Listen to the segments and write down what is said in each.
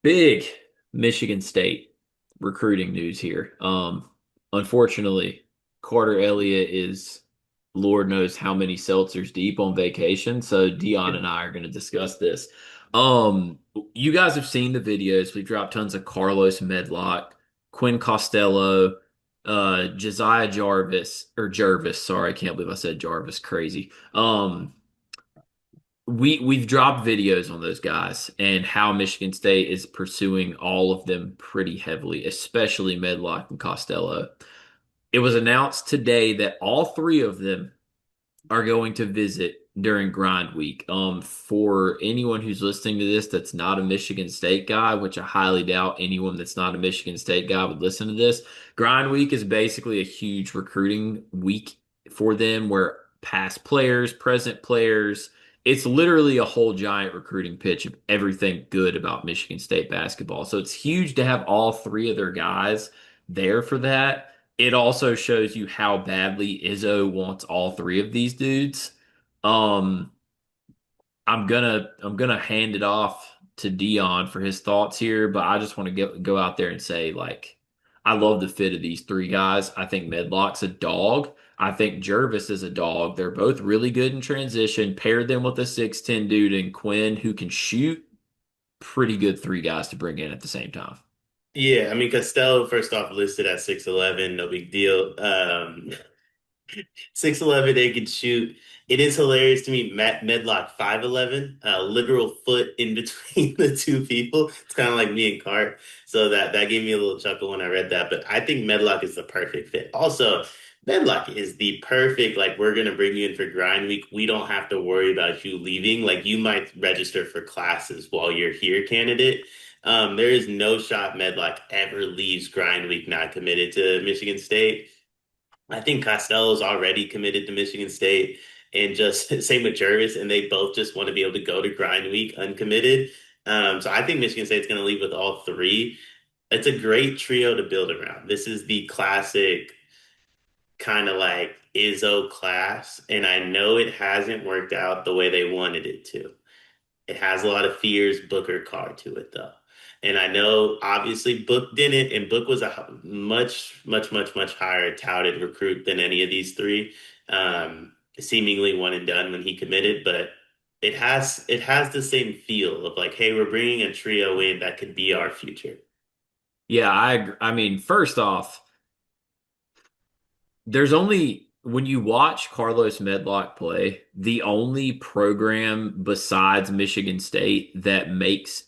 Big Michigan State recruiting news here. Unfortunately, Carter Elliott is Lord knows how many seltzers deep on vacation. So Dion and I are going to discuss this. Um, you guys have seen the videos. We dropped tons of Carlos Medlock, Quinn Costello, Jasiah Jarvis or Jervis. Sorry, I can't believe I said Jarvis. Crazy. We've dropped videos on those guys and how Michigan State is pursuing all of them pretty heavily, especially Medlock and Costello. It was announced today that all three of them are going to visit during grind week. For anyone who's listening to this that's not a Michigan State guy, which I highly doubt anyone that's not a Michigan State guy would listen to this, grind week is basically a huge recruiting week for them where past players, present players, it's literally a whole giant recruiting pitch of everything good about Michigan State basketball. So it's huge to have all three of their guys there for that. It also shows you how badly Izzo wants all three of these dudes. Um, I'm gonna hand it off to Dion for his thoughts here, but I just want to go out there and say like I love the fit of these three guys. I think Medlock's a dog. I think Jervis is a dog. They're both really good in transition. Paired them with a 6'10 dude and Quinn who can shoot. Pretty good three guys to bring in at the same time. Yeah, I mean Costello first off listed at 6'11", no big deal. 6'11", they can shoot. It is hilarious to me. Matt Medlock 5'11", a literal foot in between the two people. It's kind of like me and Cart. So that gave me a little chuckle when I read that. But I think Medlock is the perfect fit. Also, Medlock is the perfect, like, we're gonna bring you in for grind week. We don't have to worry about you leaving. Like, you might register for classes while you're here, candidate. There is no shot Medlock ever leaves grind week not committed to Michigan State. I think Costello's already committed to Michigan State, and just same with Jervis, and they both just want to be able to go to grind week uncommitted. So I think Michigan State's going to leave with all three. It's a great trio to build around. This is the classic kind of like Izzo class, and I know it hasn't worked out the way they wanted it to. It has a lot of fears Booker card to it though. And I know obviously Book didn't, and Book was a much higher touted recruit than any of these three. Seemingly one and done when he committed, but it has the same feel of like, hey, we're bringing a trio in that could be our future. Yeah, I mean, first off, there's only when you watch Carlos Medlock play, the only program besides Michigan State that makes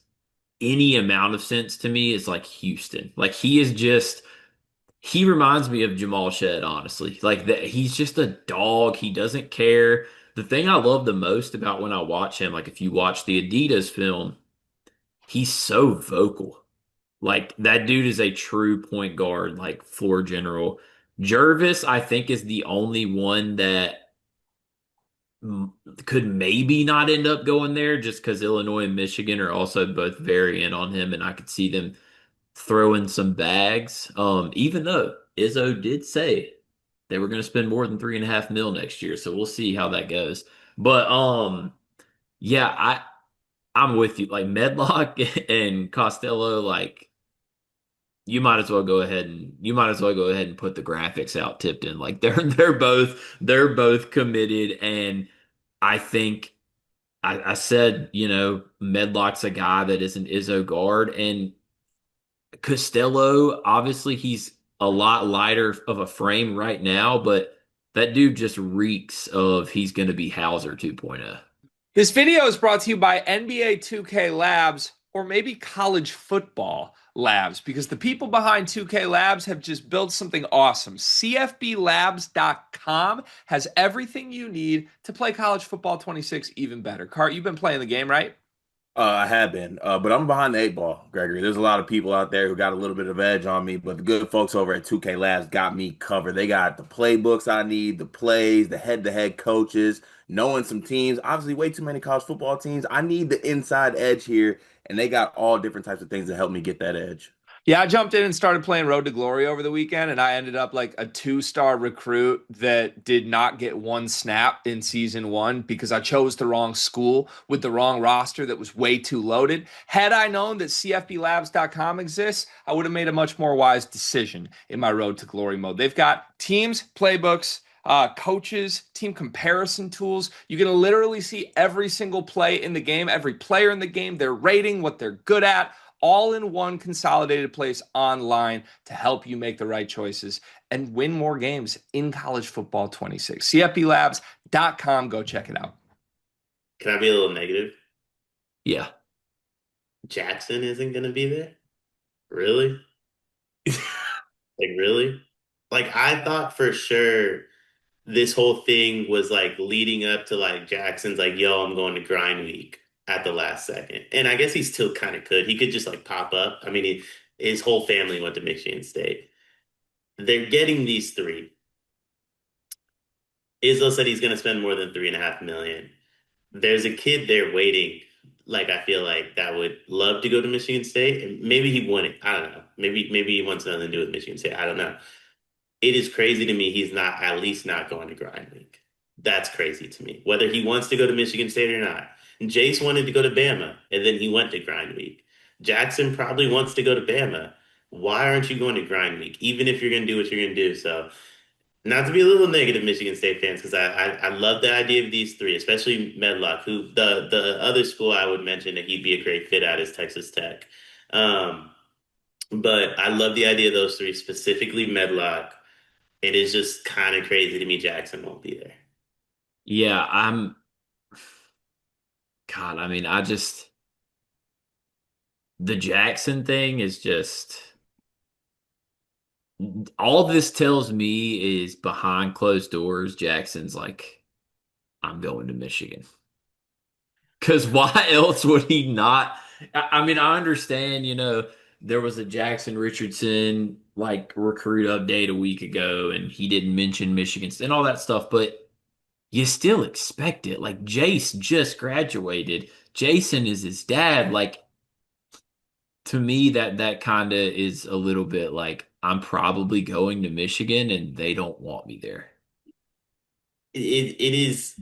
any amount of sense to me is like Houston. Like he reminds me of Jamal Shed, honestly. Like that he's just a dog. He doesn't care. The thing I love the most about when I watch him, like if you watch the Adidas film, he's so vocal. Like that dude is a true point guard, like floor general. Jervis, I think, is the only one that could maybe not end up going there just because Illinois and Michigan are also both very in on him, and I could see them throwing some bags. Even though Izzo did say they were going to spend more than 3.5 mil next year, so we'll see how that goes. But yeah, I'm with you. Like Medlock and Costello, like you might as well go ahead and put the graphics out, Tipton. Like they're both committed, and I think I said, Medlock's a guy that is an Izzo guard, and Costello, obviously he's a lot lighter of a frame right now, but that dude just reeks of he's going to be Hauser 2.0. This video is brought to you by NBA 2K Labs or maybe college football labs because the people behind 2K Labs have just built something awesome. CFBLabs.com has everything you need to play college football 26 even better. Cart, you've been playing the game, right? I have been, but I'm behind the eight ball, Gregory. There's a lot of people out there who got a little bit of edge on me, but the good folks over at 2K Labs got me covered. They got the playbooks I need, the plays, the head-to-head coaches, knowing some teams. Obviously, way too many college football teams. I need the inside edge here, and they got all different types of things to help me get that edge. Yeah, I jumped in and started playing Road to Glory over the weekend, and I ended up like a two-star recruit that did not get one snap in season one because I chose the wrong school with the wrong roster that was way too loaded. Had I known that CFBLabs.com exists, I would have made a much more wise decision in my Road to Glory mode. They've got teams, playbooks, coaches, team comparison tools. You can literally see every single play in the game, every player in the game, their rating, what they're good at, all in one consolidated place online to help you make the right choices and win more games in college football 26. CFBLabs.com. Go check it out. Can I be a little negative? Yeah. Jackson isn't going to be there? Really? Like, really? Like, I thought for sure this whole thing was like leading up to like Jackson's like, yo, I'm going to grind week at the last second. And I guess he still kind of could. He could just like pop up. I mean, his whole family went to Michigan State. They're getting these three. Izzo said he's going to spend more than 3.5 million. There's a kid there waiting. Like I feel like that would love to go to Michigan State, and maybe he wouldn't. I don't know. Maybe he wants nothing to do with Michigan State. I don't know. It is crazy to me he's not at least not going to grind week. That's crazy to me. Whether he wants to go to Michigan State or not. Jace wanted to go to Bama, and then he went to grind week. Jackson probably wants to go to Bama. Why aren't you going to grind week? Even if you're going to do what you're going to do. So, not to be a little negative, Michigan State fans, because I love the idea of these three, especially Medlock, who the other school I would mention that he'd be a great fit at is Texas Tech. Um, but I love the idea of those three, specifically Medlock. It is just kind of crazy to me Jackson won't be there. Yeah, God, I mean, the Jackson thing is just, all this tells me is behind closed doors, Jackson's like, I'm going to Michigan. Because why else would he not? I mean, I understand, there was a Jackson Richardson like recruit update a week ago, and he didn't mention Michigan and all that stuff, but you still expect it. Like Jace just graduated. Jason is his dad. Like to me, that kind of is a little bit like I'm probably going to Michigan, and they don't want me there. It is.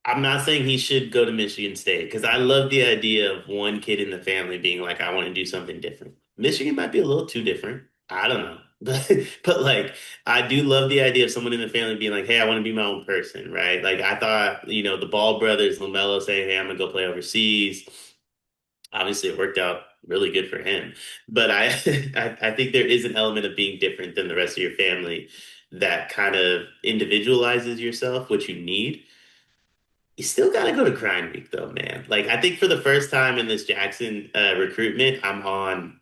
I'm not saying he should go to Michigan State because I love the idea of one kid in the family being like, I want to do something different. Michigan might be a little too different. I don't know. But like I do love the idea of someone in the family being like, hey, I want to be my own person, right? Like I thought, the Ball brothers, LaMelo saying, hey, I'm gonna go play overseas. Obviously it worked out really good for him. But I think there is an element of being different than the rest of your family that kind of individualizes yourself, what you need. You still got to go to grind week though, man. Like I think for the first time in this Jackson recruitment, I'm on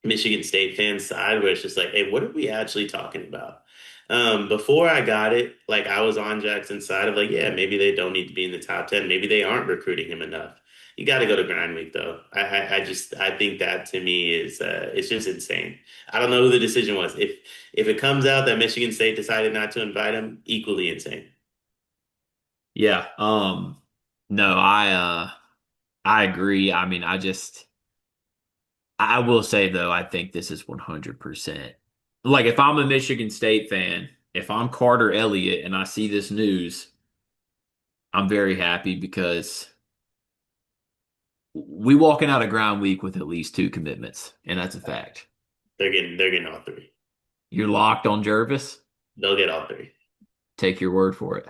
Michigan State fans' side where it's just like, hey, what are we actually talking about? Before I got it, like I was on Jackson's side of like, yeah, maybe they don't need to be in the top 10. Maybe they aren't recruiting him enough. You got to go to grind week though. I think that to me is it's just insane. I don't know who the decision was. If it comes out that Michigan State decided not to invite him, equally insane. Yeah. No, I agree. I mean, I will say though, I think this is 100%. Like if I'm a Michigan State fan, if I'm Carter Elliott and I see this news, I'm very happy because we walking out of ground week with at least two commitments, and that's a fact. They're getting all three. You're locked on Jervis? They'll get all three. Take your word for it.